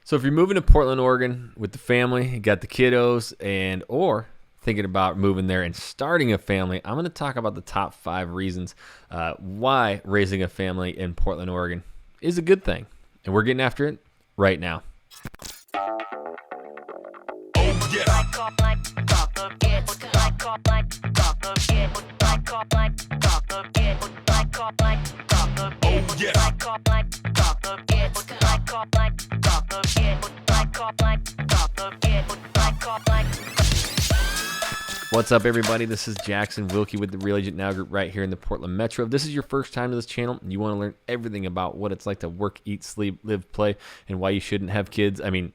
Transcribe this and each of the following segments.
So if you're moving to Portland, Oregon with the family, you got the kiddos, or thinking about moving there and starting a family, I'm going to talk about the top 5 reasons why raising a family in Portland, Oregon is a good thing. And we're getting after it right now. What's up, everybody? This is Jackson Wilkie with the Real Agent Now Group right here in the Portland Metro. If this is your first time to this channel and you want to learn everything about what it's like to work, eat, sleep, live, play, and why you shouldn't have kids, I mean,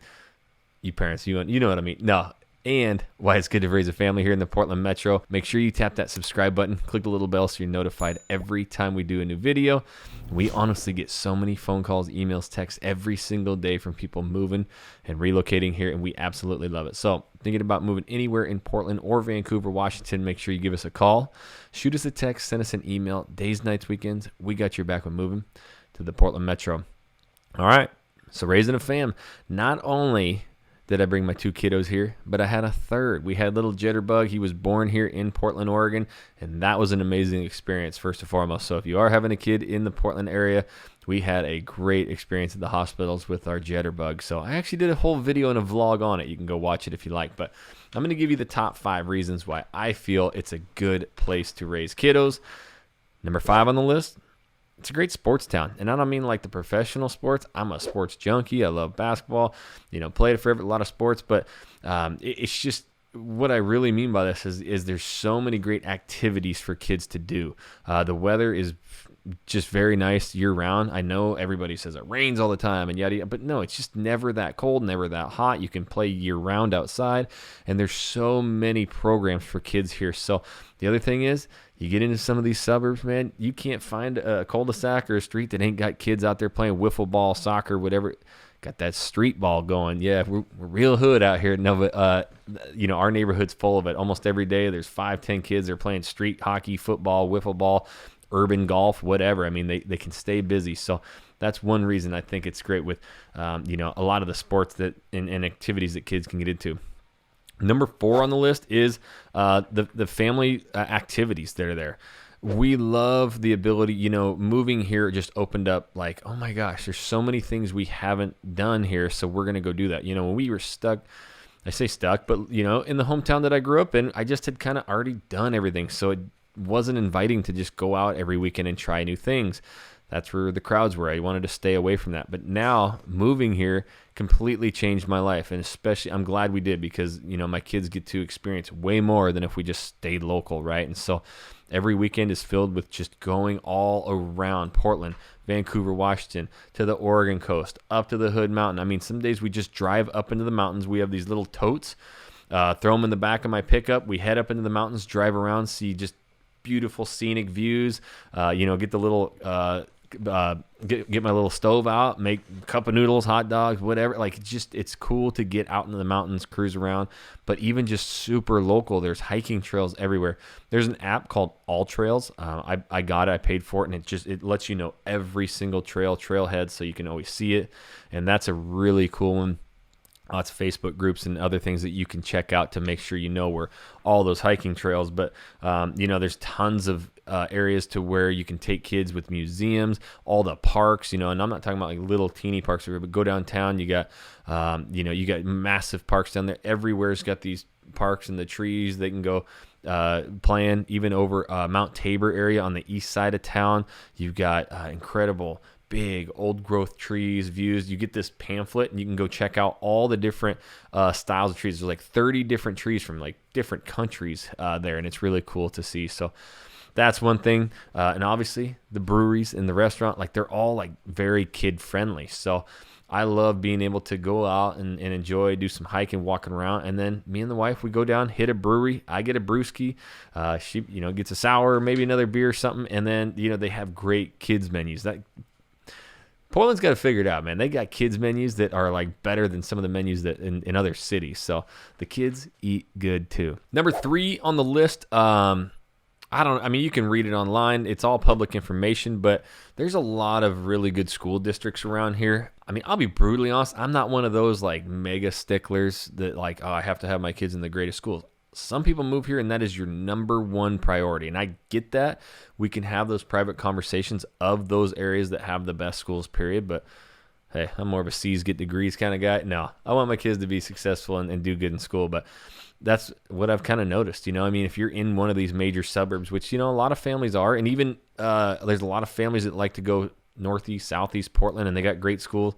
you parents, you know what I mean. No. And why it's good to raise a family here in the Portland Metro. Make sure you tap that subscribe button, click the little bell so you're notified every time we do a new video. We honestly get so many phone calls, emails, texts every single day from people moving and relocating here, and we absolutely love it. So thinking about moving anywhere in Portland or Vancouver, Washington, make sure you give us a call, shoot us a text, send us an email. Days, nights, weekends, we got your back when moving to the Portland Metro. All right, so raising a fam. Not only did I bring my 2 kiddos here, but I had a third. We had little Jitterbug. He was born here in Portland, Oregon, and that was an amazing experience, first and foremost. So if you are having a kid in the Portland area, we had a great experience at the hospitals with our Jitterbug. So I actually did a whole video and a vlog on it. You can go watch it if you like, but I'm going to give you the top 5 reasons why I feel it's a good place to raise kiddos. Number 5 on the list, it's a great sports town. And I don't mean like the professional sports. I'm a sports junkie. I love basketball, played it forever, a lot of sports. But it's just what I really mean by this is there's so many great activities for kids to do. The weather is just very nice year round. I know everybody says it rains all the time and yada, but no, it's just never that cold, never that hot. You can play year round outside, and there's so many programs for kids here. So the other thing is, you get into some of these suburbs, man, you can't find a cul-de-sac or a street that ain't got kids out there playing wiffle ball, soccer, whatever. Got that street ball going. Yeah, we're real hood out here. No, but our neighborhood's full of it. Almost every day there's 5-10 kids that are playing street hockey, football, wiffle ball, urban golf, whatever. I mean, they can stay busy. So that's one reason I think it's great with a lot of the sports that and activities that kids can get into. Number 4 on the list is the family activities that are there. We love the ability, moving here just opened up like, oh my gosh, there's so many things we haven't done here, so we're going to go do that. When we were stuck, I say stuck, but, in the hometown that I grew up in, I just had kind of already done everything, so it wasn't inviting to just go out every weekend and try new things. That's where the crowds were. I wanted to stay away from that. But now moving here completely changed my life. And especially I'm glad we did because, my kids get to experience way more than if we just stayed local, right? And so every weekend is filled with just going all around Portland, Vancouver, Washington, to the Oregon coast, up to the Hood Mountain. I mean, some days we just drive up into the mountains. We have these little totes, throw them in the back of my pickup. We head up into the mountains, drive around, see just beautiful scenic views, get the little get my little stove out, make a cup of noodles, hot dogs, whatever. Like, it's cool to get out into the mountains, cruise around. But even just super local, there's hiking trails everywhere. There's an app called All Trails. I got it, I paid for it, and it lets you know every single trailhead, so you can always see it. And that's a really cool one. Lots of Facebook groups and other things that you can check out to make sure you know where all those hiking trails. But, there's tons of areas to where you can take kids with museums, all the parks, and I'm not talking about like little teeny parks, but go downtown. You got, you got massive parks down there. Everywhere's got these parks and the trees. They can go playing even over Mount Tabor area on the east side of town. You've got incredible big old growth trees, views. You get this pamphlet and you can go check out all the different styles of trees. There's like 30 different trees from like different countries there, and it's really cool to see. So that's one thing. And obviously the breweries and the restaurant, like they're all like very kid friendly. So I love being able to go out and enjoy, do some hiking, walking around, and then me and the wife, we go down, hit a brewery. I get a brewski. She, gets a sour, maybe another beer or something, and then, they have great kids menus. Portland's got to figure it out, man. They got kids menus that are like better than some of the menus that in other cities. So the kids eat good too. Number 3 on the list, I mean, you can read it online. It's all public information, but there's a lot of really good school districts around here. I mean, I'll be brutally honest. I'm not one of those like mega sticklers that like, oh, I have to have my kids in the greatest schools. Some people move here and that is your number one priority. And I get that. We can have those private conversations of those areas that have the best schools, period. But hey, I'm more of a C's get degrees kind of guy. No, I want my kids to be successful and do good in school. But that's what I've kind of noticed. I mean, if you're in one of these major suburbs, which, a lot of families are, and even there's a lot of families that like to go northeast, southeast Portland, and they got great schools.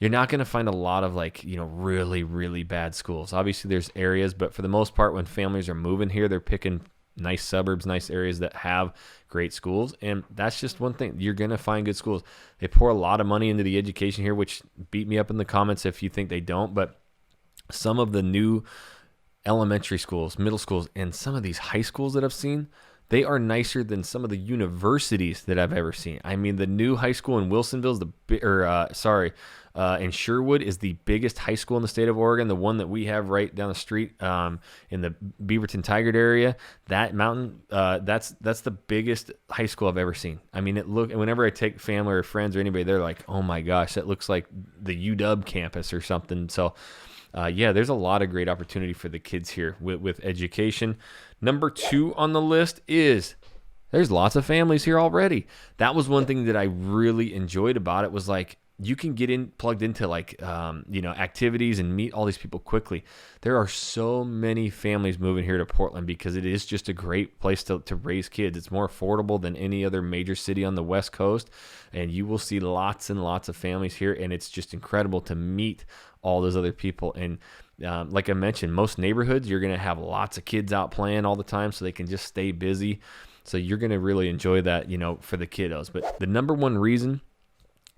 You're not going to find a lot of like, really, really bad schools. Obviously, there's areas, but for the most part, when families are moving here, they're picking nice suburbs, nice areas that have great schools. And that's just one thing. You're going to find good schools. They pour a lot of money into the education here, which beat me up in the comments if you think they don't. But some of the new elementary schools, middle schools, and some of these high schools that I've seen, they are nicer than some of the universities that I've ever seen. I mean, the new high school in Wilsonville in Sherwood is the biggest high school in the state of Oregon. The one that we have right down the street in the Beaverton Tigard area, that mountain, that's the biggest high school I've ever seen. I mean, whenever I take family or friends or anybody, they're like, oh my gosh, that looks like the UW campus or something. So yeah, there's a lot of great opportunity for the kids here with education. Number 2 on the list is there's lots of families here already. That was one thing that I really enjoyed about it, was like you can get plugged into like, activities and meet all these people quickly. There are so many families moving here to Portland because it is just a great place to raise kids. It's more affordable than any other major city on the West Coast. And you will see lots and lots of families here. And it's just incredible to meet all those other people. And like I mentioned, most neighborhoods, you're going to have lots of kids out playing all the time so they can just stay busy. So you're going to really enjoy that, for the kiddos. But the number one reason,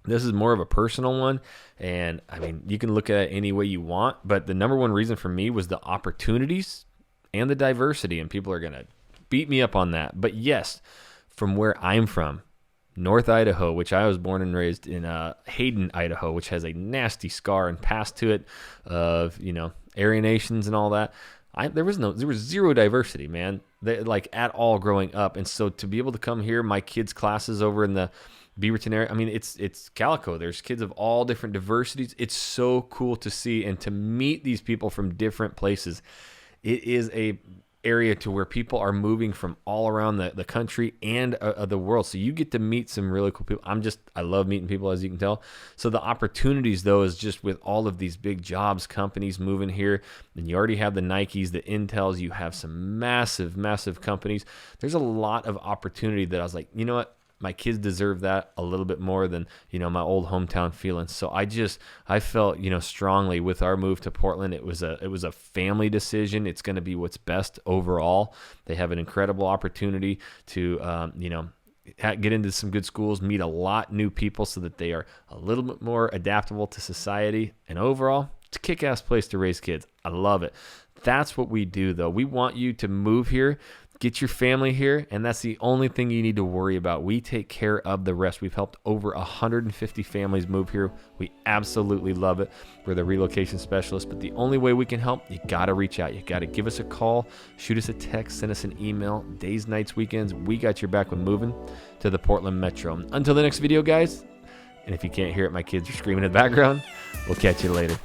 this is more of a personal one, and I mean, you can look at it any way you want, but the number one reason for me was the opportunities and the diversity, and people are going to beat me up on that. But yes, from where I'm from, North Idaho, which I was born and raised in Hayden, Idaho, which has a nasty scar and past to it of, Aryan Nations and all that. There was zero diversity, man, like at all growing up. And so to be able to come here, my kids' classes over in the Beaverton area, I mean, it's Calico. There's kids of all different diversities. It's so cool to see and to meet these people from different places. It is a area to where people are moving from all around the country and the world. So you get to meet some really cool people. I love meeting people, as you can tell. So the opportunities, though, is just with all of these big jobs, companies moving here, and you already have the Nikes, the Intels, you have some massive, massive companies. There's a lot of opportunity that I was like, you know what? My kids deserve that a little bit more than, my old hometown feelings. So I felt, strongly with our move to Portland. It was a family decision. It's going to be what's best overall. They have an incredible opportunity to, get into some good schools, meet a lot new people so that they are a little bit more adaptable to society. And overall, it's a kick-ass place to raise kids. I love it. That's what we do, though. We want you to move here, get your family here, and that's the only thing you need to worry about. We take care of the rest. We've helped over 150 families move here. We absolutely love it. We're the relocation specialist, but the only way we can help, you got to reach out. You got to give us a call, shoot us a text, send us an email. Days, nights, weekends, we got your back when moving to the Portland Metro. Until the next video, guys, and if you can't hear it, my kids are screaming in the background, we'll catch you later.